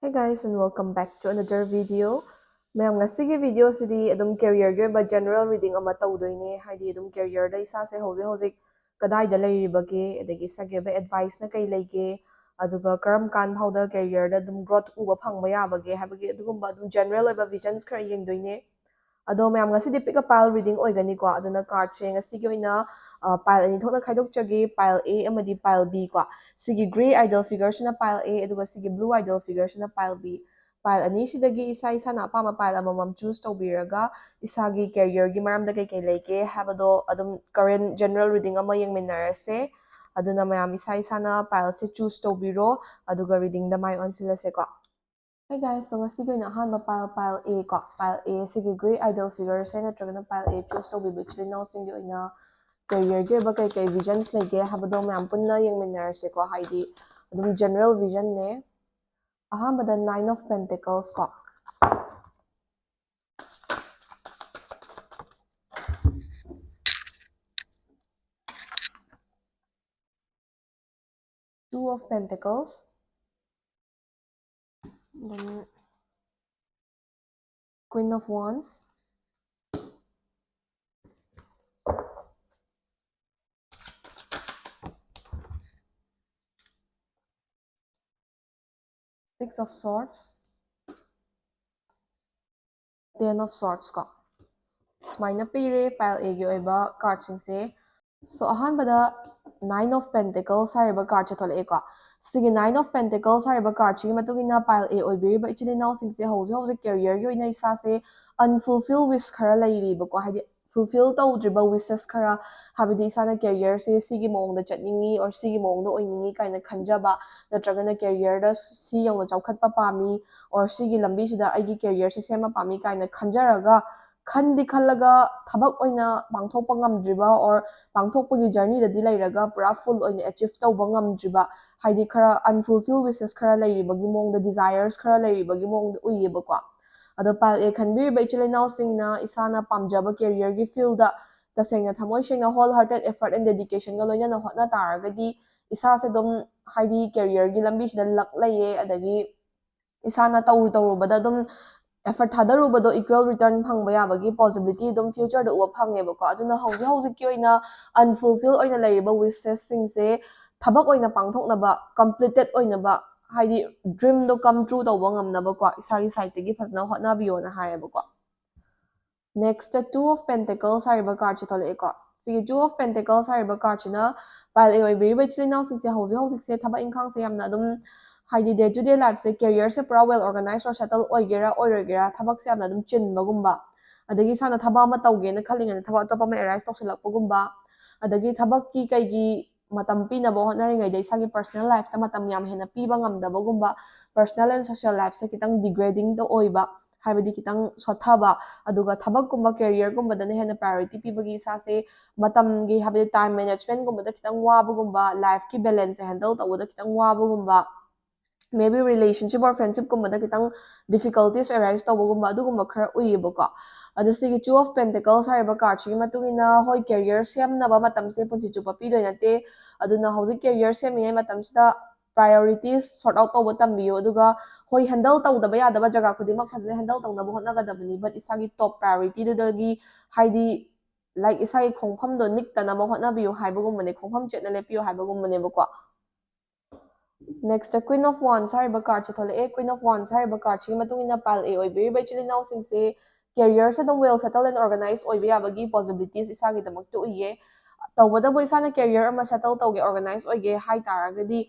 Hi guys and welcome back to another video. Mayam ngasigi video sidi adum career ge ba general reading ama tawdoine haidi adum career da isa se hoje kadai da leiribage adagi sage ba advice na kai leige aduga karam kan phauda career da adum growth uba phangba yabage habage adugumba adum general eba visions khara yengdoine ado mayam ngasidi pick a pile reading oigani ko aduna card che ngasigi oina pile ani thona khaidok chagi pile A amadi pile B ko sigi gray idol figure sina pile A aduga sigi blue idol figure sina pile B pile ani sidagi isa isa na apama pile amamam choose tawbiraga isagi career gi maramda kai leike habado adum current general reading ama yengminarase aduna mayam isa isa na pile se choose tawbiro aduga reading da mai on silase ko. Hi guys, so ngasi ko na pile A ko. Pile A sige gray idol figure sa natragana pile A choose to bibi chili no singi oina career ge ba kay visions na ge habado mayam punna yung minarse ko haidi adum general vision ne ahambada 9 of pentacles ko. Two of pentacles. Then Queen of Wands. Six of Swords. 10 of Swords ko. Smaina pire pile A ge oiba card sing se. So ahambada 9 of Pentacles hariba card chathole ko. Sige 9 of Pentacles hariba card chi matugina pile A oibiriba ichilinaw singse hose career gi oina isa se unfulfilled wish khara lairiba ko haidi fulfill tawdriba wishes khara habidi isana career se sigi mongda chatningi or sigi mongda oiningi kaina khanjaba natragana career da si yawna chawkhatpa pami or sigi lambi sida aigi career se sema pami kaina khanjaraga khandi khallaga thabak oina pangthokpa ngamdriba or pangthokpagi journey da di leiraga pura full oina achieve tawba ngamdriba haidi khara unfulfilled wishes khara leiribagi mongda desires khara leiribagi mongda uyeba ko ado pal e khanbiriba ichilinaw singna isana pamjaba career gi field da tasengna thamoi sengna whole hearted effort and dedication ga loina na hotna taragadi isa se dom haidi career gi lambi sida luck laye adagi isana tawrubada dom effort thadaruba equal return phangba yabagi possibility dum future da uwa phangeba ko aduna hauji ki oina unfulfilled oina leiriba wishes singse thabak oina pangthoknaba completed oina ba haidi dream do come true tawba ngamnaba ko isagi side tegi phasna hotna biyo na hayeba ko. Next two of pentacles hariba card chithole ko sigi two of pentacles hariba card china pile e oibiriba chilinaw singse hauji se thaba inkhang se yamna dum haidi day to day life se career se pura well organized or settle oigera oirogera thabak se amna dum chinbagumba adagi sana thaba ama tawge na khalingana thaba topa ma arise tawsilakpagumba adagi thabak ki kaigi matam pinaba hotnaringai dai sagi personal life ta matam yam hena piba ngamdabagumba personal and social life se kitang degrading to oiba habidi kitang sothaba aduga thabak kumba career kumba dana hena priority pibagi sa se matam gi habidi time management kumba da kitang wabagumba life ki balance handle tawda kitang wabagumba maybe relationship or friendship kumbada kitang difficulties arise tawbagumba adugumba khara uyibako adu sigi two of pentacles hariba card chi matungina hoi career semnaba matam se punchi chupa pidoi nate aduna hauji career semi matam sida priorities sort out tawba tambiyo aduga hoi handle tawdaba yadaba jaga khudimak phazna handle tawnaba hotnagadabani but isagi top priority dudagi haidi like isagi khongpham do niktanaba hotnabiyo haibagumane khongpham chetna lepiyo haibagumane bako. Next, the Queen of Wands hariba card chathole Queen of Wands hariba card chi matungina pile A oibiriba ichilinaw singse career sa dum well settle and organize oiba yabagi possibilities isagi damakto uye tawbadabo isana career ama settle tawge organize oige hai taragadi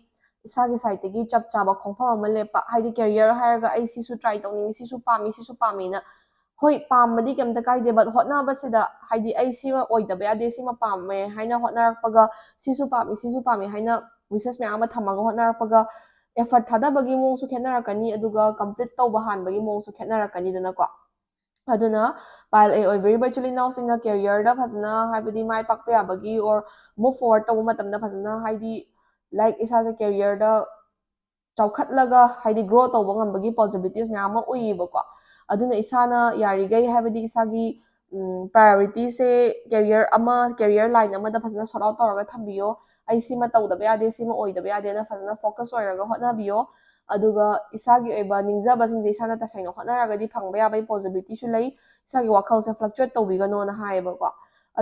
isagi side tegi chap chaba khongpham ama lepa haidi career haraga ai sisu try tawning sisu pami na hoi pamadi kemta kaide but hotnaba sida haidi ai sima oidaba yade sima pamme haina hotnarakpaga sisu pami haina wishes mayam thamaga hotnarakpaga effort thadabagi mongsu khenarakani aduga complete tawba hanbagi mongsu khenarakani dana ko aduna pile A oibiriba chilinaw singna career da phasna habidi mai pakpa yabagi or move forward tawba matamda phasna haidi like isa sa career da chawkhatlaga haidi grow tawba ngambagi possibilities mayam ma uyiba ko aduna isana yarigai habidi isagi priority se career line amada phasna sort out tawraga thambiyo ai sima tawdaba yade sima oidaba yade na phasna focus oiraga hotnabiyo ꯑꯗꯨꯒ ꯏꯁꯥꯒꯤ ꯑꯣꯏꯕ ꯅꯤꯡꯖꯕꯁꯤꯡꯁꯦ ꯏꯁꯥꯅ ꯇꯁꯦꯡꯅ ꯍꯣꯠꯅꯔꯒꯗꯤ ꯐꯪꯕ ꯌꯥꯕꯒꯤ ꯄꯣꯁꯤꯕꯤꯂꯤꯇꯤꯁꯨ ꯂꯩ ꯏꯁꯥꯒꯤ ꯋꯥꯈꯜꯁꯦ ꯐ꯭ꯂꯛꯆꯨꯌꯦꯠ ꯇꯧꯕꯤꯒꯅꯣꯅ ꯍꯥꯏꯌꯦꯕꯀꯣ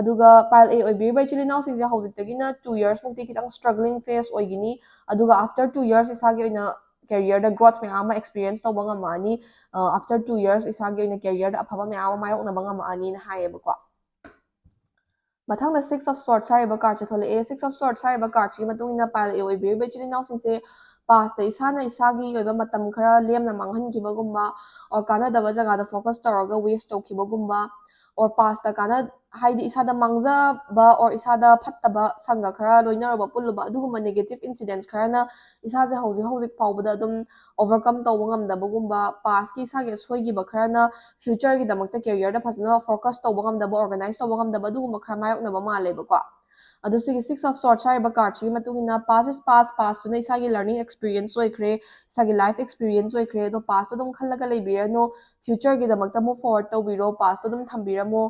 ꯑꯗꯨꯒ ꯄꯥꯏꯜ ꯑꯦ ꯑꯣꯏꯕꯤꯔꯤꯕ ꯏꯆꯤꯜ ꯏꯅꯥꯎꯁꯤꯡꯁꯦ ꯍꯧꯖꯤꯛꯇꯒꯤꯅ 2 years ꯃꯨꯛꯇꯤ ꯈꯤꯇꯪ ꯁ꯭ꯇ꯭ꯔꯒꯂꯤꯡ ꯐꯦꯁ ꯑꯣꯏꯒꯅꯤ ꯑꯗꯨꯒ ꯑꯥꯐꯇꯔ 2 years ꯏꯁꯥꯒꯤ ꯑꯣꯏꯅ ꯀꯦꯔꯤꯌꯔꯗ ꯒ꯭ꯔꯣꯊ ꯃꯌꯥꯝ ꯑꯃ ꯑꯦꯛꯁꯄꯤꯔꯤꯌꯦꯟꯁ ꯇꯧꯕ ꯉꯝꯃꯛꯑꯅꯤ ꯑꯥꯐꯇꯔ 2 years ꯏꯁꯥꯒꯤ ꯑꯣꯏꯅ ꯀꯦꯔꯤꯌꯔꯗ ꯑꯐꯕ ꯃꯌꯥꯝ ꯑꯃ ꯃꯥꯌꯣꯛꯅꯕ ꯉꯝꯃꯛꯑꯅꯤꯅ ꯍꯥꯏꯌꯦꯕꯀꯣ ꯃꯊꯪꯗ 6 of Swords ꯍꯥꯏꯔꯤꯕ ꯀꯥꯔꯠꯁꯦ ꯊꯣꯛꯂꯛꯑꯦ 6 of Swords ꯍꯥꯏꯔꯤꯕ ꯀꯥꯔꯠꯁꯤꯒꯤ ꯃꯇꯨꯡ ꯏꯟꯅ ꯄꯥꯏꯜ ꯑꯦ ꯑꯣꯏꯕꯤꯔꯤꯕ ꯏꯆꯤꯜ ꯏꯅꯥꯎꯁꯤꯡꯁꯦ ꯄꯥꯁꯇ ꯏꯁꯥꯅ ꯏꯁꯥꯒꯤ ꯑꯣꯏꯕ ꯃꯇꯝ ꯈꯔ ꯂꯦꯝꯅ ꯃꯥꯡꯍꯟꯈꯤꯕꯒꯨꯝꯕ ꯑꯣꯔ ꯀꯥꯟꯅꯗꯕ ꯖꯒꯥꯗ ꯐꯣꯀꯁ ꯇꯧꯔꯒ ꯋꯦꯁ ꯇꯧꯈꯤꯕꯒꯨꯝꯕ ꯑꯣꯔ ꯄꯥꯁꯇ ꯍꯥꯏꯗꯤ ꯏꯁꯥꯗ ꯃꯥꯡꯖꯕ ꯑꯣꯔ ꯏꯁꯥꯗ ꯐꯠꯇꯕ ꯁꯪꯒ ꯈꯔ ꯂꯣꯏꯅꯔꯨꯕ ꯄꯨꯜꯂꯨꯕ ꯑꯗꯨꯒꯨꯝꯕ ꯅꯦꯒꯦꯇꯤቭ ꯏꯟꯁꯤꯗꯦꯟꯁ ꯈꯔꯅ ꯏꯁꯥꯁꯦ ꯍꯧꯖꯤꯛ ꯐꯥꯎꯕꯗ ꯑꯗꯨꯝ ꯑꯣꯚꯔꯀꯝ ꯇꯧꯕ ꯉꯝꯗꯕꯒꯨꯝꯕ ꯄꯥꯁꯀꯤ ꯏꯁꯥꯒꯤ ꯑꯁꯣꯏꯈꯤꯕ ꯈꯔꯅ ꯐ꯭ꯌꯨꯆꯔꯒꯤꯗꯃꯛꯇ ꯀꯦꯔꯤꯌꯔꯗ ꯐꯖꯅ ꯐꯣꯀꯁ ꯇꯧꯕ ꯉꯝꯗꯕ ꯑꯣꯔꯒꯅꯥꯏꯖ ꯇꯧꯕ ꯉꯝꯗꯕ ꯑꯗꯨꯒꯨꯝꯕ ꯈꯔ ꯃꯥꯌꯣꯛꯅꯕ ꯃꯥꯜꯂꯦꯕꯀꯣ ꯑꯗꯣ ꯁꯤꯒꯤ 6 of Swords ꯍꯥꯏꯔꯤꯕ ꯀꯥꯔꯠꯁꯤꯒꯤ ꯃꯇꯨꯡ ꯏꯟꯅ ꯄꯥꯁ ꯏꯁ ꯄꯥꯁꯇꯨꯅ ꯏꯁꯥꯒꯤ ꯂꯔꯅꯤꯡ ꯑꯦꯛꯁꯄꯤꯔꯤꯌꯦꯟꯁ ꯑꯣꯏꯈ꯭ꯔꯦ ꯏꯁꯥꯒꯤ ꯂꯥꯏꯐ ꯑꯦꯛꯁꯄꯤꯔꯤꯌꯦꯟꯁ ꯑꯣꯏꯈ꯭ꯔꯦ ꯑꯗꯣ ꯄꯥꯁꯇꯨ ꯑꯗꯨꯝ ꯈꯜꯂꯒ ꯂꯩꯕꯤꯔꯅꯨ ꯐ꯭ꯌꯨꯆꯔꯒꯤꯗꯃꯛꯇ ꯃꯨꯚ ꯐꯣꯔꯋꯥꯔꯗ ꯇꯧꯕꯤꯔꯣ ꯄꯥꯁꯇꯨ ꯑꯗꯨꯝ ꯊꯝꯕꯤꯔꯝꯃꯣ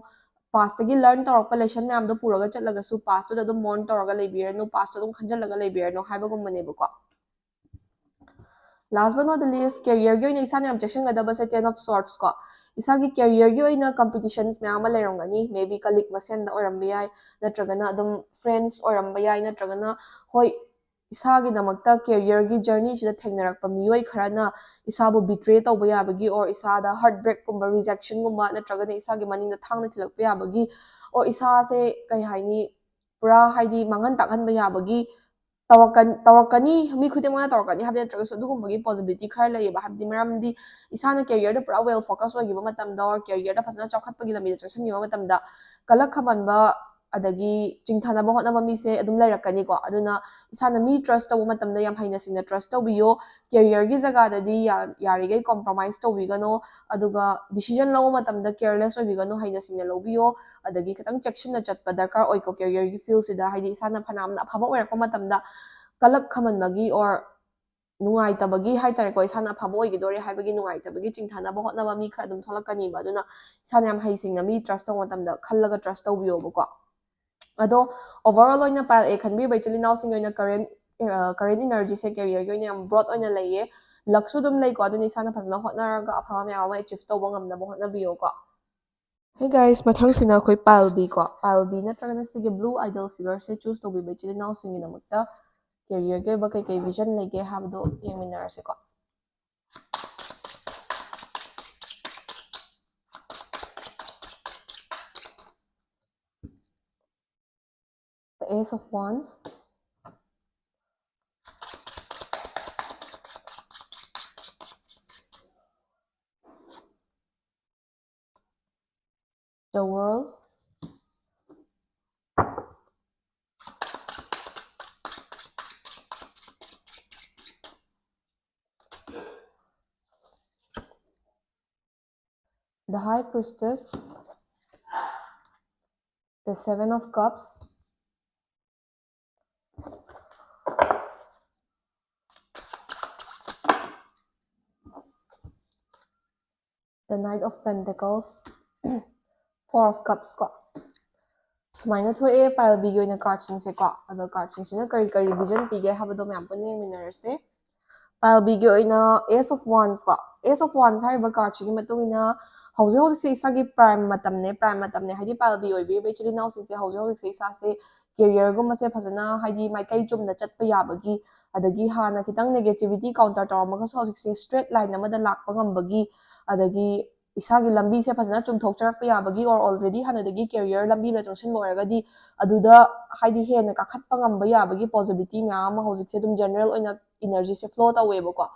ꯄꯥꯁꯇꯒꯤ ꯂꯔꯟ ꯇꯧꯔꯛꯄ ꯂꯦꯁꯟ ꯃꯌꯥꯝꯗꯣ ꯄꯨꯔꯒ ꯆꯠꯂꯒꯁꯨ ꯄꯥꯁꯇꯨꯗ ꯑꯗꯨꯝ ꯃꯣꯔꯟ ꯇꯧꯔꯒ ꯂꯩꯕꯤꯔꯅꯨ ꯄꯥꯁꯇꯨ ꯑꯗꯨꯝ ꯈꯟꯖꯤꯜꯂꯒ ꯂꯩꯕꯤꯔꯅꯨ ꯍꯥꯏꯕꯒꯨꯝꯕꯅꯦꯕꯀꯣ ꯂꯥꯁ ꯕꯠ ꯅꯣꯠ ꯗ ꯂꯤꯁ ꯀꯦꯔꯤꯌꯔꯒꯤ ꯑꯣꯏꯅ ꯏꯁꯥꯅ ꯌꯥꯝ ꯆꯦꯛꯁꯤꯟꯒꯗꯕꯁꯦ 10 of Swords ꯀꯣ ꯏꯁꯥꯒꯤ ꯀꯦꯔꯤꯌꯔꯒꯤ ꯑꯣꯏꯅ ꯀꯝꯄꯤꯇꯤꯁꯟꯁ ꯃꯌꯥꯝ ꯑꯃ ꯂꯩꯔꯝꯒꯅꯤ ꯃꯦ ꯕꯤ ꯀꯂꯤꯛ ꯃꯁꯦꯟꯗ ꯑꯣꯏꯔꯝꯕ ꯌꯥꯏ ꯅꯠꯇ꯭ꯔꯒꯅ ꯑꯗꯨꯝ ꯐ꯭ꯔꯦꯟꯁ ꯑꯣꯏꯔꯝꯕ ꯌꯥꯏ ꯅꯠꯇ꯭ꯔꯒꯅ ꯍꯣꯏ ꯏꯁꯥꯒꯤꯗꯃꯛꯇ ꯀꯦꯔꯤꯌꯔꯒꯤ ꯖꯔꯅꯤꯁꯤꯗ ꯊꯦꯡꯅꯔꯛꯄ ꯃꯤꯑꯣꯏ ꯈꯔꯅ ꯏꯁꯥꯕꯨ ꯕꯤꯇ꯭ꯔꯦ ꯇꯧꯕ ꯌꯥꯕꯒꯤ ꯑꯣꯔ ꯏꯁꯥꯗ ꯍꯥꯔꯠ ꯕ꯭ꯔꯦꯛꯀꯨꯝꯕ ꯔꯤꯖꯦꯛꯁꯟꯒꯨꯝꯕ ꯅꯠꯇ꯭ꯔꯒꯅ ꯏꯁꯥꯒꯤ ꯃꯅꯤꯡꯗ ꯊꯥꯡꯅ ꯊꯤꯜꯂꯛꯄ ꯌꯥꯕꯒꯤ ꯑꯣꯔ ꯏꯁꯥꯁꯦ ꯀꯩ ꯍꯥꯏꯅꯤ ꯄꯨꯔꯥ ꯍꯥꯏꯗꯤ ꯃꯥꯡꯍꯟ ꯇꯥꯛꯍꯟꯕ ꯌꯥꯕꯒꯤ ꯇꯧꯔꯛꯀꯅꯤ ꯃꯤ ꯈꯨꯗꯤꯡꯃꯛꯅ ꯇꯧꯔꯛꯀꯅꯤ ꯍꯥꯏꯕ ꯅꯠꯇ꯭ꯔꯒꯁꯨ ꯑꯗꯨꯒꯨꯝꯕꯒꯤ ꯄꯣꯁꯤꯕꯤꯂꯤꯇꯤ ꯈꯔ ꯂꯩꯌꯦꯕ ꯍꯥꯏꯕꯗꯤ ꯃꯔꯝꯗꯤ ꯏꯁꯥꯅ ꯀꯦꯔꯤꯌꯔꯗ ꯄꯨꯔꯥ ꯋꯦꯜ ꯐꯣꯀꯁ ꯑꯣꯏꯈꯤꯕ ꯃꯇꯝꯗ ꯑꯣꯔ ꯀꯦꯔꯤꯌꯔꯗ ꯐꯖꯅ ꯆꯥꯎꯈꯠꯄꯒꯤ ꯂꯝꯕꯤꯗ ꯆꯪꯁꯤꯟꯈꯤꯕ ꯃꯇꯝꯗ ꯀꯂꯛ ꯈꯝꯍꯟꯕ ꯑꯗꯒꯤ ꯆꯤꯡꯊꯅꯕ ꯍꯣꯠꯅꯕ ꯃꯤꯁꯦ ꯑꯗꯨꯝ ꯂꯩꯔꯛꯀꯅꯤꯀꯣ ꯑꯗꯨꯅ ꯏꯁꯥꯅ ꯃꯤ ꯇ꯭ꯔꯁ ꯇꯧꯕ ꯃꯇꯝꯗ ꯌꯥꯝ ꯍꯩꯅ ꯁꯤꯡꯅ ꯇ꯭ꯔꯁ ꯇꯧꯕꯤꯌꯣ ꯀꯦꯔꯤꯌꯔꯒꯤ ꯖꯒꯥꯗꯗꯤ ꯌꯥꯔꯤꯈꯩ ꯀꯣꯝꯄ꯭ꯔꯣꯃꯥꯏꯁ ꯇꯧꯕꯤꯒꯅꯣ ꯑꯗꯨꯒ ꯗꯤꯁꯤꯖꯟ ꯂꯧꯕ ꯃꯇꯝꯗ ꯀꯦꯌꯔꯂꯦꯁ ꯑꯣꯏꯕꯤꯒꯅꯣ ꯍꯩꯅ ꯁꯤꯡꯅ ꯂꯧꯕꯤꯌꯣ ꯑꯗꯒꯤ ꯈꯤꯇꯪ ꯆꯦꯛꯁꯤꯟꯅ ꯆꯠꯄ ꯗꯔꯀꯥꯔ ꯑꯣꯏꯀꯣ ꯀꯦꯔꯤꯌꯔꯒꯤ ꯐꯤꯜꯁꯤꯗ ꯍꯥꯏꯗꯤ ꯏꯁꯥꯅ ꯐꯅꯌꯥꯝꯅ ꯑꯐꯕ ꯑꯣꯏꯔꯛꯄ ꯃꯇꯝꯗ ꯀꯂꯛ ꯈꯝꯍꯟꯕꯒꯤ ꯑꯣꯔ ꯅꯨꯡꯉꯥꯏꯇꯕꯒꯤ ꯍꯥꯏꯇꯥꯔꯦꯀꯣ ꯏꯁꯥꯅ ꯑꯐꯕ ꯑꯣꯏꯒꯗꯣꯔꯦ ꯍꯥꯏꯕꯒꯤ ꯅꯨꯡꯉꯥꯏꯇꯕꯒꯤ ꯆꯤꯡꯊꯅꯕ ꯍꯣꯠꯅꯕ ꯃꯤ ꯈꯔ ꯑꯗꯨꯝ ꯊꯣꯛꯂꯛꯀꯅꯤꯕ ꯑꯗꯨꯅ ꯏꯁꯥꯅ ꯌꯥꯝ ꯍꯩꯁꯤꯡꯅ ꯃꯤ ꯇ꯭ꯔꯁ ꯇꯧꯕ ꯃꯇꯝꯗ ꯈꯜꯂꯒ ꯇ꯭ꯔꯁ ꯇꯧꯕꯤꯌꯣꯕꯀꯣ ꯑꯗꯣ ꯑꯣꯚꯔꯑꯣꯜ ꯑꯣꯏꯅ ꯄꯥꯏꯜ ꯑꯦ ꯈꯟꯕꯤꯕ ꯏꯆꯤꯜ ꯏꯅꯥꯎꯁꯤꯡꯒꯤ ꯑꯣꯏꯅ ꯀꯔꯦꯟ ꯏꯅꯔꯖꯤꯁꯦ ꯀꯦꯔꯤꯌꯔꯒꯤ ꯑꯣꯏꯅ ꯌꯥꯝ ꯕ꯭ꯔꯣꯗ ꯑꯣꯏꯅ ꯂꯩꯌꯦ ꯂꯛꯁꯨ ꯑꯗꯨꯝ ꯂꯩꯀꯣ ꯑꯗꯨꯅ ꯏꯁꯥꯅ ꯐꯖꯅ ꯍꯣꯠꯅꯔꯒ ꯑꯐꯕ ꯃꯌꯥꯝ ꯑꯃ ꯑꯦꯆꯤꯞ ꯇꯧꯕ ꯉꯝꯅꯕ ꯍꯣꯠꯅꯕꯤꯌꯣꯀꯣ ꯍꯦ ꯒꯥꯏꯁ ꯃꯊꯪꯁꯤꯅ ꯑꯩꯈꯣꯏ ꯄꯥꯏꯜ ꯕꯤ ꯅꯠꯇ꯭ꯔꯒꯅ ꯁꯤꯒꯤ ꯕ꯭ꯂꯨ ꯑꯥꯏꯗꯜ ꯐꯤꯒꯔꯁꯦ ꯆꯨꯁ ꯇꯧꯕꯤꯕ ꯏꯆꯤꯜ ꯏꯅꯥꯎꯁꯤꯡꯒꯤꯗꯃꯛꯇ ꯀꯦꯔꯤꯌꯔꯒꯤ ꯑꯣꯏꯕ ꯀꯩꯀꯩ ꯚꯤꯖꯟ ꯂꯩꯒꯦ ꯍꯥꯏꯕꯗꯣ ꯌꯦꯡꯃꯤꯟꯅꯔꯁꯤꯀꯣ The Ace of Wands, the World, the High Priestess, the Seven of Cups, the Knight of Pentacles, Four of Cups ꯀꯣ ꯁꯨꯃꯥꯏꯅ ꯊꯣꯛꯑꯦ ꯄꯥꯏꯜ ꯕꯤꯒꯤ ꯑꯣꯏꯅ ꯀꯥꯔꯗꯁꯤꯡꯁꯦꯀꯣ ꯑꯗꯣ ꯀꯥꯔꯗꯁꯤꯡꯁꯤꯅ ꯀꯔꯤ ꯚꯤꯖꯟ ꯄꯤꯒꯦ ꯍꯥꯏꯕꯗꯣ ꯃꯌꯥꯝ ꯄꯨꯟꯅ ꯌꯦꯡꯃꯤꯟꯅꯔꯁꯦ ꯄꯥꯏꯜ ꯕꯤꯒꯤ ꯑꯣꯏꯅ Ace of Wands ꯀꯣ Ace of Wands ꯍꯥꯏꯔꯤꯕ ꯀꯥꯔꯗꯁꯤꯒꯤ ꯃꯇꯨꯡ ꯏꯟꯅ ꯍꯧꯖꯤꯛꯁꯦ ꯏꯁꯥꯒꯤ ꯄ꯭ꯔꯥꯏꯝ ꯃꯇꯝꯅꯦ ꯍꯥꯏꯗꯤ ꯄꯥꯏꯜ ꯕꯤ ꯑꯣꯏꯕꯤꯔꯤꯕ ꯏꯆꯤꯜ ꯏꯅꯥꯎꯁꯤꯡꯁꯦ ꯍꯧꯖꯤꯛꯁꯦ ꯏꯁꯥꯁꯦ ꯀꯦꯔꯤꯌꯔꯒꯨꯝꯕꯁꯦ ꯐꯖꯅ ꯍꯥꯏꯗꯤ ꯃꯥꯏꯀꯩ ꯆꯨꯝꯅ ꯆꯠꯄ ꯌꯥꯕꯒꯤ ꯑꯗꯒꯤ ꯍꯥꯟꯅ ꯈꯤꯇꯪ ꯅꯦꯒꯦꯇꯤꯚꯤꯇꯤ ꯀꯥꯎꯟꯇꯔ ꯇꯧꯔꯝꯃꯒꯁꯨ ꯍꯧꯖꯤꯛꯁꯦ ꯁ꯭ꯇ꯭ꯔꯦꯠ ꯂꯥꯏꯟ ꯑꯃꯗ ꯂꯥꯛꯄ ꯉꯝꯕꯒꯤ ꯑꯗꯒꯤ ꯏꯁꯥꯒꯤ ꯂꯝꯕꯤꯁꯦ ꯐꯖꯅ ꯆꯨꯝꯊꯣꯛꯆꯔꯛꯄ ꯌꯥꯕꯒꯤ ꯑꯣꯔ ꯑꯣꯜꯔꯦꯗꯤ ꯍꯥꯟꯅꯗꯒꯤ ꯀꯦꯔꯤꯌꯔ ꯂꯝꯕꯤꯗ ꯆꯪꯁꯤꯟꯕ ꯑꯣꯏꯔꯒꯗꯤ ꯑꯗꯨꯗ ꯍꯥꯏꯗꯤ ꯍꯦꯟꯅ ꯀꯥꯈꯠꯄ ꯉꯝꯕ ꯌꯥꯕꯒꯤ ꯄꯣꯁꯤꯕꯤꯂꯤꯇꯤ ꯃꯌꯥꯝ ꯑꯃ ꯍꯧꯖꯤꯛꯁꯦ ꯑꯗꯨꯝ ꯖꯦꯅꯔꯦꯜ ꯑꯣꯏꯅ ꯏꯅꯔꯖꯤꯁꯦ ꯐ꯭ꯂꯣ ꯇꯧꯋꯦꯕꯀꯣ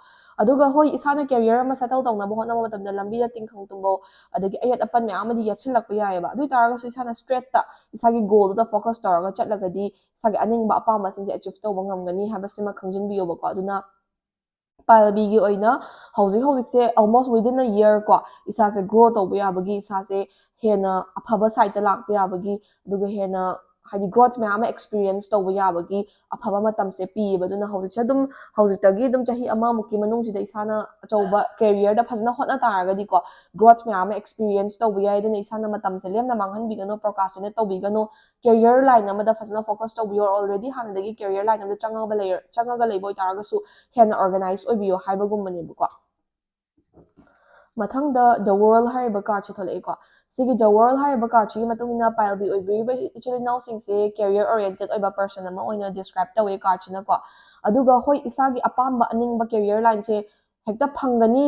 ꯑꯗꯨꯒ ꯍꯣꯏ ꯏꯁꯥꯅ ꯀꯦꯔꯤꯌꯔ ꯑꯃ ꯁꯦꯇꯜ ꯇꯧꯅꯕ ꯍꯣꯠꯅꯕ ꯃꯇꯝꯗ ꯂꯝꯕꯤꯗ ꯇꯤꯡꯈꯪ ꯇꯨꯡꯕꯧ ꯑꯗꯒꯤ ꯑꯌꯦꯠ ꯑꯄꯟ ꯃꯌꯥꯝ ꯑꯃꯗꯤ ꯌꯦꯠꯁꯤꯜꯂꯛꯄ ꯌꯥꯏꯑꯕ ꯑꯗꯨ ꯑꯣꯏꯇꯥꯔꯒꯁꯨ ꯏꯁꯥꯅ ꯁ꯭ꯇ꯭ꯔꯦꯠꯇ ꯏꯁꯥꯒꯤ ꯒꯣꯜꯗꯨꯗ ꯐꯣꯀꯁ ꯇꯧꯔꯒ ꯆꯠꯂꯒꯗꯤ ꯏꯁꯥꯒꯤ ꯑꯅꯤꯡꯕ ꯑꯄꯥꯝꯕꯁꯤꯡꯁꯦ ꯑꯦꯆꯤꯞ ꯇꯧꯕ ꯉꯝꯒꯅꯤ ꯍꯥꯏꯕꯁꯤꯃ ꯈꯪꯖꯤꯟꯕꯤꯌꯣꯕꯀꯣ ꯑꯗꯨꯅ ꯄꯥꯏꯜ ꯕꯤꯒꯤ ꯑꯣꯏꯅ ꯍꯧꯖꯤꯛꯁꯦ ꯑꯜꯃꯣꯁ ꯋꯤꯗꯤꯟ ꯑ ꯌꯔ ꯀꯣ ꯏꯁꯥꯁꯦ ꯒ꯭ꯔꯣ ꯇꯧꯕ ꯌꯥꯕꯒꯤ ꯏꯁꯥꯁꯦ ꯍꯦꯟꯅ ꯑꯐꯕ ꯁꯥꯏꯗꯇ ꯂꯥꯛꯄ ꯌꯥꯕꯒꯤ ꯑꯗꯨꯒ ꯍꯦꯟꯅ ꯍꯥꯏꯗꯤ ꯒ꯭ꯔꯣꯊ ꯃꯌꯥꯝ ꯑꯃ ꯑꯦꯛꯁꯄꯤꯔꯤꯌꯦꯟꯁ ꯇꯧꯕ ꯌꯥꯕꯒꯤ ꯑꯐꯕ ꯃꯇꯝꯁꯦ ꯄꯤꯌꯦꯕ ꯑꯗꯨꯅ ꯍꯧꯖꯤꯛꯇꯒꯤ ꯑꯗꯨꯝ ꯆꯍꯤ ꯑꯃꯃꯨꯛꯀꯤ ꯃꯅꯨꯡꯁꯤꯗ ꯏꯁꯥꯅ ꯑꯆꯧꯕ ꯀꯦꯔꯤꯌꯔꯗ ꯐꯖꯅ ꯍꯣꯠꯅ ꯇꯥꯔꯒꯗꯤꯀꯣ ꯒ꯭ꯔꯣꯊ ꯃꯌꯥꯝ ꯑꯃ ꯑꯦꯛꯁꯄꯤꯔꯤꯌꯦꯟꯁ ꯇꯧꯕ ꯌꯥꯏ ꯑꯗꯨꯅ ꯏꯁꯥꯅ ꯃꯇꯝꯁꯦ ꯂꯦꯝꯅ ꯃꯥꯡꯍꯟꯕꯤꯒꯅꯨ ꯄ꯭ꯔꯣꯀ꯭ꯔꯥꯁꯇꯤꯅꯦꯠ ꯇꯧꯕꯤꯒꯅꯨ ꯀꯦꯔꯤꯌꯔ ꯂꯥꯏꯟ ꯑꯃꯗ ꯐꯖꯅ ꯐꯣꯀꯁ ꯇꯧꯕꯤꯌꯣ ꯑꯣꯜꯔꯦꯗꯤ ꯍꯥꯟꯅꯗꯒꯤ ꯀꯦꯔꯤꯌꯔ ꯂꯥꯏꯟ ꯑꯃꯗ ꯆꯪꯉꯒ ꯂꯩꯕ ꯑꯣꯏꯇꯥꯔꯒꯁꯨ ꯍꯦꯟꯅ ꯑꯣꯔꯒꯅꯥꯏꯁ ꯑꯣꯏꯕꯤꯌꯣ ꯍꯥꯏꯕꯒꯨꯝꯕꯅꯦꯕꯀꯣ ꯃꯊꯪꯗ ꯗ ꯋꯥꯔꯜ ꯍꯥꯏꯔꯤꯕ ꯀꯥꯔꯠꯁꯦ ꯊꯣꯛꯂꯛꯏꯀꯣ ꯁꯤꯒꯤ ꯗ ꯋꯥꯔꯜ ꯍꯥꯏꯔꯤꯕ ꯀꯥꯔꯠꯁꯤꯒꯤ ꯃꯇꯨꯡ ꯏꯟꯅ ꯄꯥꯏꯜꯕꯤ ꯑꯣꯏꯕꯤꯔꯤꯕ ꯏꯆꯤꯜ ꯏꯅꯥꯎꯁꯤꯡꯁꯦ ꯀꯦꯔꯤꯌꯔ ꯑꯣꯔꯤꯌꯦꯟꯇꯦꯠ ꯑꯣꯏꯕ ꯄꯔꯁꯟ ꯑꯃ ꯑꯣꯏꯅ ꯗꯤꯁꯀ꯭ꯔꯥꯏꯕ ꯇꯧꯋꯦ ꯀꯥꯔꯠꯁꯤꯅꯀꯣ ꯑꯗꯨꯒ ꯍꯣꯏ ꯏꯁꯥꯒꯤ ꯑꯄꯥꯝꯕ ꯑꯅꯤꯡꯕ ꯀꯦꯔꯤꯌꯔ ꯂꯥꯏꯟꯁꯦ ꯍꯦꯛꯇ ꯐꯪꯒꯅꯤ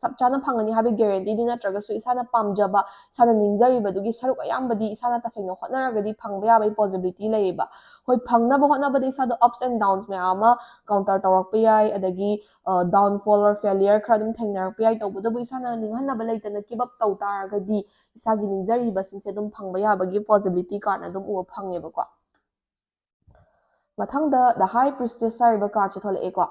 ꯆꯞ ꯆꯥꯅ ꯐꯪꯒꯅꯤ ꯍꯥꯏꯕꯒꯤ ꯒꯦꯔꯦꯟꯇꯤꯗꯤ ꯅꯠꯇ꯭ꯔꯒꯁꯨ ꯏꯁꯥꯅ ꯄꯥꯝꯖꯕ ꯏꯁꯥꯅ ꯅꯤꯡꯖꯔꯤꯕꯗꯨꯒꯤ ꯁꯔꯨꯛ ꯑꯌꯥꯝꯕꯗꯤ ꯏꯁꯥꯅ ꯇꯁꯦꯡꯅ ꯍꯣꯠꯅꯔꯒꯗꯤ ꯐꯪꯕ ꯌꯥꯕꯒꯤ ꯄꯣꯖꯤꯕꯤꯂꯤꯇꯤ ꯂꯩꯌꯦꯕ ꯍꯣꯏ ꯐꯪꯅꯕ ꯍꯣꯠꯅꯕꯗ ꯏꯁꯥꯗꯣ ꯑꯞꯁ ꯑꯦꯟ ꯗꯥꯎꯟꯁ ꯃꯌꯥꯝ ꯑꯃ ꯀꯥꯎꯟꯇꯔ ꯇꯧꯔꯛꯄ ꯌꯥꯏ ꯑꯗꯒꯤ ꯗꯥꯎꯟꯐꯣꯜ ꯑꯣꯔ ꯐꯦꯂꯤꯌꯔ ꯈꯔ ꯑꯗꯨꯝ ꯊꯦꯡꯅꯔꯛꯄ ꯌꯥꯏ ꯇꯧꯕꯇꯕꯨ ꯏꯁꯥꯅ ꯅꯤꯡꯍꯟꯅꯕ ꯂꯩꯇꯅ ꯀꯤꯞ ꯑꯞ ꯇꯧ ꯇꯥꯔꯒꯗꯤ ꯏꯁꯥꯒꯤ ꯅꯤꯡꯖꯔꯤꯕꯁꯤꯡꯁꯦ ꯑꯗꯨꯝ ꯐꯪꯕ ꯌꯥꯕꯒꯤ ꯄꯣꯖꯤꯕꯤꯂꯤꯇꯤ ꯀꯥꯔꯠꯅ ꯑꯗꯨꯝ ꯎꯕ ꯐꯪꯉꯦꯕꯀꯣ ꯃꯊꯪꯗ ꯗ ꯍꯥꯏ ꯄ꯭ꯔꯤꯁꯇꯦꯁ ꯍꯥꯏꯔꯤꯕ ꯀꯥꯔꯠꯁꯦ ꯊꯣꯛꯂꯛꯑꯦꯀꯣ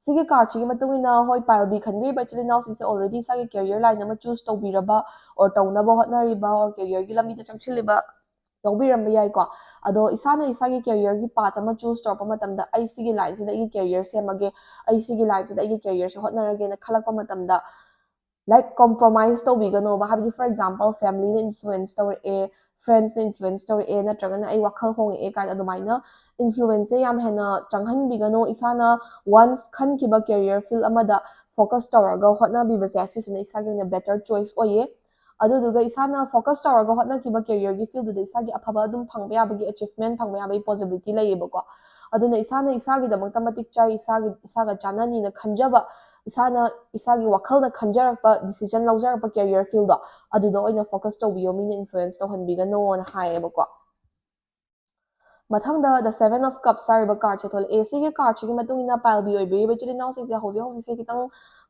ꯁꯤꯒꯤ ꯀꯥꯔꯠꯁꯤꯒꯤ ꯃꯇꯨꯡ ꯏꯟꯅ ꯍꯣꯏ ꯄꯥꯏꯜꯕꯤ ꯈꯟꯕꯤꯔꯤꯕ ꯏꯆꯤꯜ ꯏꯅꯥꯎꯁꯤꯡꯁꯦ ꯑꯣꯜꯔꯦꯗꯤ ꯏꯁꯥꯒꯤ ꯀꯦꯔꯤꯌꯔ ꯂꯥꯏꯟ ꯑꯃ ꯆꯨꯁ ꯇꯧꯕꯤꯔꯕ ꯑꯣꯔ ꯇꯧꯅꯕ ꯍꯣꯠꯅꯔꯤꯕ ꯑꯣꯔ ꯀꯦꯔꯤꯌꯔꯒꯤ ꯂꯝꯕꯤꯗ ꯆꯪꯁꯤꯜꯂꯤꯕ ꯌꯥꯎꯕꯤꯔꯝꯕ ꯌꯥꯏꯀꯣ ꯑꯗꯣ ꯏꯁꯥꯅ ꯏꯁꯥꯒꯤ ꯀꯦꯔꯤꯌꯔꯒꯤ ꯄꯥꯠ ꯑꯃ ꯆꯨꯁ ꯇꯧꯔꯛꯄ ꯃꯇꯝꯗ ꯑꯩ ꯁꯤꯒꯤ ꯂꯥꯏꯟꯁꯤꯗ ꯑꯩꯒꯤ ꯀꯦꯔꯤꯌꯔ ꯁꯦꯝꯃꯒꯦ ꯑꯩ ꯁꯤꯒꯤ ꯂꯥꯏꯟꯁꯤꯗ ꯑꯩꯒꯤ ꯀꯦꯔꯤꯌꯔꯁꯦ ꯍꯣꯠꯅꯔꯒꯦꯅ ꯈꯜꯂꯛꯄ ꯃꯇꯝꯗ ꯂꯥꯏꯛ ꯀꯣꯝꯄ꯭ꯔꯣꯃꯥꯏꯁ ꯇꯧꯕꯤꯒꯅꯣꯕ ꯍꯥꯏꯕꯗꯤ ꯐꯣꯔ ꯑꯦꯛꯖꯥꯝꯄꯜ ꯐꯦꯃꯤꯂꯤꯅ ꯏꯟꯐ꯭ꯂꯨꯌꯦꯟꯁ ꯇꯧꯔꯛꯑꯦ ꯐ꯭ꯔꯦꯟड्ꯁꯅ ꯏꯟꯐ꯭ꯂꯨꯌꯦꯟꯁ ꯇꯧꯔꯛꯑꯦ ꯅꯠꯇ꯭ꯔꯒꯅ ꯑꯩ ꯋꯥꯈꯜ ꯍꯣꯡꯉꯛꯑꯦ ꯀꯥꯏꯅ ꯑꯗꯨꯃꯥꯏꯅ ꯏꯟꯐ꯭ꯂꯨꯌꯦꯟꯁꯁꯦ ꯌꯥꯝ ꯍꯦꯟꯅ ꯆꯪꯍꯟꯕꯤꯒꯅꯣ ꯏꯁꯥꯅ ꯋꯥꯟꯁ ꯈꯟꯈꯤꯕ ꯀꯦꯔꯤꯌꯔ ꯐꯤꯜ ꯑꯃꯗ ꯐꯣꯀꯁ ꯇꯧꯔꯒ ꯍꯣꯠꯅꯕꯤꯕꯁꯦ ꯑꯁꯤꯁꯤꯅ ꯏꯁꯥꯒꯤ ꯑꯣꯏꯅ ꯕꯦꯇꯔ ꯆꯣꯏꯁ ꯑꯣꯏꯌꯦ ꯑꯗꯨꯗꯨꯒ ꯏꯁꯥꯅ ꯐꯣꯀꯁ ꯇꯧꯔꯒ ꯍꯣꯠꯅꯈꯤꯕ ꯀꯦꯔꯤꯌꯔꯒꯤ ꯐꯤꯜꯗꯨꯗ ꯏꯁꯥꯒꯤ ꯑꯐꯕ ꯑꯗꯨꯝ ꯐꯪꯕ ꯌꯥꯕꯒꯤ ꯑꯦꯆꯤꯞꯃꯦꯟ ꯐꯪꯕ ꯌꯥꯕꯒꯤ ꯄꯣꯖꯤꯕꯤꯂꯤꯇꯤ ꯂꯩꯌꯦꯕꯀꯣ ꯑꯗꯨꯅ ꯏꯁꯥꯅ ꯏꯁꯥꯒꯤꯗꯃꯛꯇ ꯃꯇꯤꯛ ꯆꯥꯏ ꯏꯁꯥꯒ ꯆꯥꯟꯅꯅꯤꯅ ꯈꯟꯖꯕ ꯏꯁꯥꯅ ꯏꯁꯥꯒꯤ ꯋꯥꯈꯜꯅ ꯈꯟꯖꯔꯛꯄ ꯗꯤꯁꯤꯖꯟ ꯂꯧꯖꯔꯛꯄ ꯀꯦꯔꯤꯌꯔ ꯐꯤꯜꯗꯣ ꯑꯗꯨꯗ ꯑꯣꯏꯅ ꯐꯣꯀꯁ ꯇꯧꯕꯤꯌꯣ ꯃꯤꯅ ꯏꯟꯐ꯭ꯂꯨꯌꯦꯟꯁ ꯇꯧꯍꯟꯕꯤꯒꯅꯣꯅ ꯍꯥꯏꯌꯦꯕꯀꯣ ꯃꯊꯪꯗ ꯗ ꯁꯦꯚꯦꯟ ꯑꯣꯐ ꯀꯞꯁ ꯍꯥꯏꯔꯤꯕ ꯀꯥꯔꯠꯁꯦ ꯊꯣꯛꯂꯛꯑꯦ ꯁꯤꯒꯤ ꯀꯥꯔꯠꯁꯤꯒꯤ ꯃꯇꯨꯡ ꯏꯟꯅ ꯄꯥꯏꯜꯕꯤ ꯑꯣꯏꯕꯤꯔꯤꯕ ꯏꯆꯤꯜ ꯏꯅꯥꯎꯁꯤꯡꯁꯦ ꯍꯧꯖꯤꯛꯁꯦ ꯈꯤꯇꯪ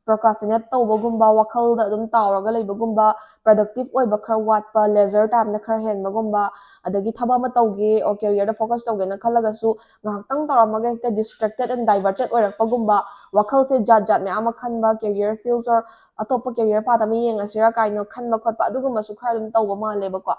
ꯄ꯭ꯔꯣꯀ꯭ꯔꯥꯁꯇꯤꯅꯦꯠ ꯇꯧꯕꯒꯨꯝꯕ ꯋꯥꯈꯜꯗ ꯑꯗꯨꯝ ꯇꯥꯎꯔꯒ ꯂꯩꯕꯒꯨꯝꯕ ꯄ꯭ꯔꯗꯛꯇꯤꯞ ꯑꯣꯏꯕ ꯈꯔ ꯋꯥꯠꯄ ꯂꯦꯖꯔ ꯇꯥꯏꯝꯅ ꯈꯔ ꯍꯦꯟꯕꯒꯨꯝꯕ ꯑꯗꯒꯤ ꯊꯕꯛ ꯑꯃ ꯇꯧꯒꯦ ꯑꯣꯔ ꯀꯦꯔꯤꯌꯔꯗ ꯐꯣꯀꯁ ꯇꯧꯒꯦꯅ ꯈꯜꯂꯒꯁꯨ ꯉꯥꯏꯍꯥꯛꯇꯪ ꯇꯧꯔꯝꯃꯒ ꯍꯦꯛꯇ ꯗꯤꯁꯇ꯭ꯔꯦꯛꯇꯦꯠ ꯑꯦꯟ ꯗꯥꯏꯚꯔꯇꯦꯠ ꯑꯣꯏꯔꯛꯄꯒꯨꯝꯕ ꯋꯥꯈꯜꯁꯦ ꯖꯥꯠ ꯑꯃ ꯈꯟꯕ ꯀꯦꯔꯤꯌꯔ ꯐꯤꯜꯁ ꯑꯣꯔ ꯑꯇꯣꯞꯄ ꯀꯦꯔꯤꯌꯔ ꯄꯥꯠ ꯑꯃ ꯌꯦꯡꯉꯁꯤꯔꯥ ꯀꯥꯏꯅ ꯈꯟꯕ ꯈꯣꯠꯄ ꯑꯗꯨꯒꯨꯝꯕꯁꯨ ꯈꯔ ꯑꯗꯨꯝ ꯇꯧꯕ ꯃꯥꯜꯂꯦꯕꯀꯣ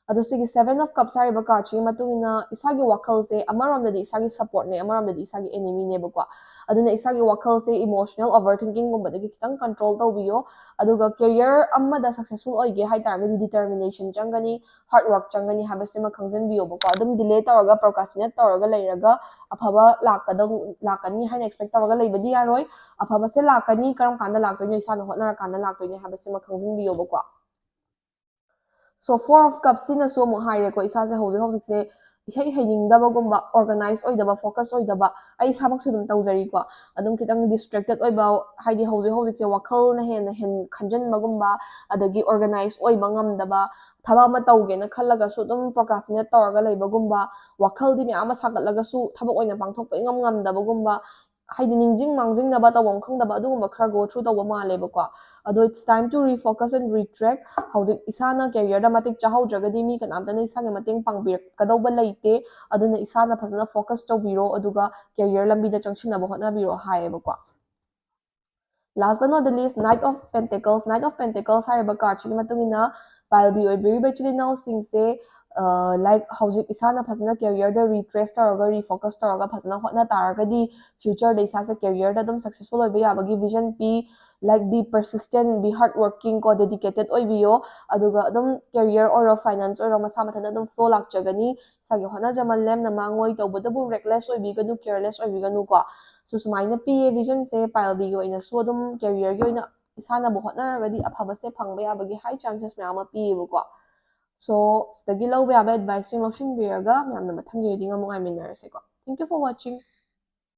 ꯑꯗꯣ ꯁꯤꯒꯤ ꯁꯦꯚꯦꯟ ꯑꯣꯐ ꯀꯞꯁ ꯍꯥꯏꯔꯤꯕ ꯀꯥꯔꯠꯁꯤꯒꯤ ꯃꯇꯨꯡ ꯏꯟꯅ ꯏꯁꯥꯒꯤ ꯋꯥꯈꯜꯁꯦ ꯑꯃꯔꯣꯝꯗꯗꯤ ꯏꯁꯥꯒꯤ ꯁꯞꯄꯣꯔꯠꯅꯦ ꯑꯃꯔꯣꯝꯗꯗꯤ ꯏꯁꯥꯒꯤ ꯑꯦꯅꯤꯃꯤꯅꯦꯕꯀꯣ ꯑꯗꯨꯅ ꯏꯁꯥꯒꯤ ꯋꯥꯈꯜꯁꯦ ꯏꯃꯣꯁꯅꯦꯜ ꯑꯣꯚꯔ ꯊꯤꯡꯀꯤꯡꯒꯨꯝꯕꯗꯒꯤ ꯈꯤꯇꯪ ꯀꯟꯇ꯭ꯔꯣꯜ ꯇꯧꯕꯤꯌꯣ ꯑꯗꯨꯒ ꯀꯦꯔꯤꯌꯔ ꯑꯃꯗ ꯁꯛꯁꯦꯁꯐꯨꯜ ꯑꯣꯏꯒꯦ ꯍꯥꯏꯇꯥꯔꯒꯗꯤ ꯗꯤꯇꯔꯃꯤꯅꯦꯁꯟ ꯆꯪꯒꯅꯤ ꯍꯥꯔꯗ ꯋꯥꯔꯛ ꯆꯪꯒꯅꯤ ꯍꯥꯏꯕꯁꯤꯃ ꯈꯪꯖꯤꯟꯕꯤꯌꯣꯕꯀꯣ ꯑꯗꯨꯝ ꯗꯤꯂꯦ ꯇꯧꯔꯒ ꯄ꯭ꯔꯣꯀ꯭ꯔꯥꯁꯇꯤꯅꯦꯠ ꯇꯧꯔꯒ ꯂꯩꯔꯒ ꯑꯐꯕ ꯂꯥꯛꯀꯅꯤ ꯍꯥꯏꯅ ꯑꯦꯛꯁꯄꯦꯛ ꯇꯧꯔꯒ ꯂꯩꯕꯗꯤ ꯌꯥꯔꯣꯏ ꯑꯐꯕꯁꯦ ꯂꯥꯛꯀꯅꯤ ꯀꯔꯝ ꯀꯥꯟꯗ ꯂꯥꯛꯇꯣꯏꯅꯣ ꯏꯁꯥꯅ ꯍꯣꯠꯅꯔꯀꯥꯟꯗ ꯂꯥꯛꯇꯣꯏꯅꯦ ꯍꯥꯏꯕꯁꯤꯃ ꯈꯪꯖꯤꯟꯕꯤꯌꯣꯕꯀꯣ ꯁꯣ ꯐꯣꯔ ꯑꯣꯐ ꯀꯞꯁꯤꯅꯁꯨ ꯑꯃꯨꯛ ꯍꯥꯏꯔꯦꯀꯣ ꯏꯁꯥꯁꯦ ꯍꯧꯖꯤꯛꯁꯦ ꯏꯍꯩ ꯍꯩꯅꯤꯡꯗꯕꯒꯨꯝꯕ ꯑꯣꯔꯒꯅꯥꯏꯁ ꯑꯣꯏꯗꯕ ꯐꯣꯀꯁ ꯑꯣꯏꯗꯕ ꯑꯩ ꯏꯁꯥꯃꯛꯁꯨ ꯑꯗꯨꯝ ꯇꯧꯖꯔꯤꯀꯣ ꯑꯗꯨꯝ ꯈꯤꯇꯪ ꯗꯤꯁꯇ꯭ꯔꯦꯛꯇꯦꯠ ꯑꯣꯏꯕ ꯍꯥꯏꯗꯤ ꯍꯧꯖꯤꯛꯁꯦ ꯋꯥꯈꯜꯅ ꯍꯦꯟꯅ ꯈꯟꯖꯟꯕꯒꯨꯝꯕ ꯑꯗꯒꯤ ꯑꯣꯔꯒꯅꯥꯏꯁ ꯑꯣꯏꯕ ꯉꯝꯗꯕ ꯊꯕꯛ ꯑꯃ ꯇꯧꯒꯦꯅ ꯈꯜꯂꯒꯁꯨ ꯑꯗꯨꯝ ꯄ꯭ꯔꯣꯀ꯭ꯔꯥꯁꯇꯤꯅꯦꯠ ꯇꯧꯔꯒ ꯂꯩꯕꯒꯨꯝꯕ ꯋꯥꯈꯜꯗꯤ ꯃꯌꯥꯝ ꯑꯃ ꯁꯥꯒꯠꯂꯒꯁꯨ ꯊꯕꯛ ꯑꯣꯏꯅ ꯄꯥꯡꯊꯣꯛꯄ ꯉꯝꯗꯕꯒꯨꯝꯕ ꯍꯥꯏꯗꯤ ꯅꯤꯡꯁꯤꯡ ꯃꯥꯡꯖꯤꯡꯅꯕ ꯇꯧꯐꯝ ꯈꯪꯗꯕ ꯑꯗꯨꯒꯨꯝꯕ ꯈꯔ ꯒꯣ ꯊ꯭ꯔꯨ ꯇꯧꯕ ꯃꯥꯜꯂꯦꯕꯀꯣ ꯑꯗꯣ ꯏꯠꯁ ꯇꯥꯏꯝ ꯇꯨ ꯔꯤꯐꯣꯀꯁ ꯑꯦꯟ ꯔꯤꯇ꯭ꯔꯦꯛ ꯍꯧꯖꯤꯛ ꯏꯁꯥꯅ ꯀꯦꯔꯤꯌꯔꯗ ꯃꯇꯤꯛ ꯆꯥꯍꯧꯗ꯭ꯔꯒꯗꯤ ꯃꯤ ꯀꯅꯥꯝꯇꯅ ꯏꯁꯥꯒꯤ ꯃꯇꯦꯡ ꯄꯥꯡꯕꯤꯔꯛꯀꯗꯧꯕ ꯂꯩꯇꯦ ꯑꯗꯨꯅ ꯏꯁꯥꯅ ꯐꯖꯅ ꯐꯣꯀꯁ ꯇꯧꯕꯤꯔꯣ ꯑꯗꯨꯒ ꯀꯦꯔꯤꯌꯔ ꯂꯝꯕꯤꯗ ꯆꯪꯁꯤꯟꯅꯕ ꯍꯣꯠꯅꯕꯤꯔꯣ ꯍꯥꯏꯌꯦꯕꯀꯣ last but not the least knight of pentacles ꯍꯥꯏꯔꯤꯕ ꯀꯥꯔꯠꯁꯤꯒꯤ ꯃꯇꯨꯡ ꯏꯟꯅ ꯄꯥꯏꯜꯕꯤ ꯑꯣꯏꯕꯤꯔꯤꯕ ꯏꯆꯤꯜ ꯏꯅꯥꯎꯁꯤꯡꯁꯦ ꯂꯥꯏꯛ ꯍꯧꯖꯤꯛ ꯏꯁꯥꯅ ꯐꯖꯅ ꯀꯦꯔꯤꯌꯔꯗ ꯔꯤꯇ꯭ꯔꯦꯁ ꯇꯧꯔꯒ ꯔꯤꯐꯣꯀꯁ ꯇꯧꯔꯒ ꯐꯖꯅ ꯍꯣꯠꯅ ꯇꯥꯔꯒꯗꯤ ꯐ꯭ꯌꯨꯆꯔꯗ ꯏꯁꯥꯁꯦ ꯀꯦꯔꯤꯌꯔꯗ ꯑꯗꯨꯝ ꯁꯛꯁꯦꯁꯐꯨꯜ ꯑꯣꯏꯕ ꯌꯥꯕꯒꯤ ꯚꯤꯖꯟ ꯄꯤ ꯂꯥꯏꯛ ꯕꯤ ꯄꯔꯁꯤꯁꯇꯦꯟ ꯕꯤ ꯍꯥꯔꯗ ꯋꯥꯔꯀꯤꯡ ꯀꯣ ꯗꯦꯗꯤꯀꯦꯇꯦꯠ ꯑꯣꯏꯕꯤꯌꯣ ꯑꯗꯨꯒ ꯑꯗꯨꯝ ꯀꯦꯔꯤꯌꯔ ꯑꯣꯏꯔꯣ ꯐꯥꯏꯅꯥꯟꯁ ꯑꯣꯏꯔꯣ ꯃꯁꯥ ꯃꯊꯟꯇ ꯑꯗꯨꯝ ꯐ꯭ꯂꯣ ꯂꯥꯛꯆꯒꯅꯤ ꯏꯁꯥꯒꯤ ꯍꯣꯠꯅꯖꯃꯟ ꯂꯦꯝꯅ ꯃꯥꯡꯉꯣꯏ ꯇꯧꯕꯇꯕꯨ ꯔꯦꯛꯂꯦꯁ ꯑꯣꯏꯕꯤꯒꯅꯨ ꯀꯦꯌꯔꯂꯦꯁ ꯑꯣꯏꯕꯤꯒꯅꯨ ꯀꯣ ꯁꯨꯃꯥꯏꯅ ꯄꯤꯌꯦ ꯚꯤꯖꯟꯁꯦ ꯄꯥꯏꯜꯕꯤꯒꯤ ꯑꯣꯏꯅꯁꯨ ꯑꯗꯨꯝ ꯀꯦꯔꯤꯌꯔꯒꯤ ꯑꯣꯏꯅ ꯏꯁꯥꯅꯕꯨ ꯍꯣꯠꯅꯔꯒꯗꯤ ꯑꯐꯕꯁꯦ ꯐꯪꯕ ꯌꯥꯕꯒꯤ ꯍꯥꯏ ꯆꯥꯟꯁꯦꯁ ꯃꯌꯥꯝ ꯑꯃ ꯄꯤꯌꯦꯕꯀꯣ ꯁꯣ ꯁꯤꯗꯒꯤ ꯂꯧꯕ ꯌꯥꯕ ꯑꯦꯗꯚꯥꯏꯁꯁꯤꯡ ꯂꯧꯁꯤꯟꯕꯤꯔꯒ ꯃꯌꯥꯝꯅ ꯃꯊꯪꯒꯤ ꯔꯤꯗꯤꯡ ꯑꯃꯨꯛ ꯉꯥꯏꯃꯤꯟꯅꯔꯁꯦꯀꯣ ꯊꯦꯡꯛ ꯌꯨ ꯐꯣꯔ ꯋꯥꯆꯤꯡ